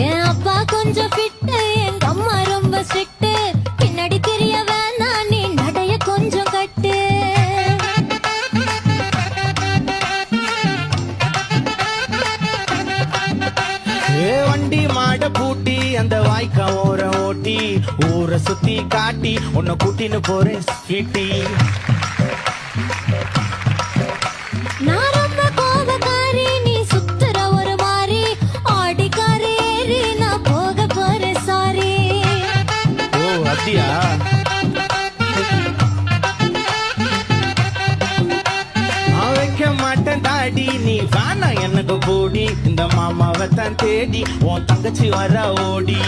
என் அப்பா கொஞ்சம் ஃபிட்டு, எங்க அம்மா ரொம்ப ஸ்ட்ரிக்ட். பின்னாடி தெரிய வேணாம், நீ நடைய கொஞ்சம் கட்டு. வண்டி மாட பூட்டி அந்த வாய்க்கா ஓர ஓட்டி ஊரை சுத்தி காட்டி உன்னை கூட்டின்னு போறேன் ஸ்வீட்டி. நான் ரொம்ப கோபக்காரி, நீ சுத்துற ஒரு மாதிரி. ஆடிக்காரி ஏறி நான் போக போறேன் சாரி. ஓ அப்படியா? நான் வைக்க மாட்டேன் தாடி, நீ வேணா எனக்கு போடி. இந்த மாமாவை தான் தேடி உன் தங்கச்சி வர ஓடி.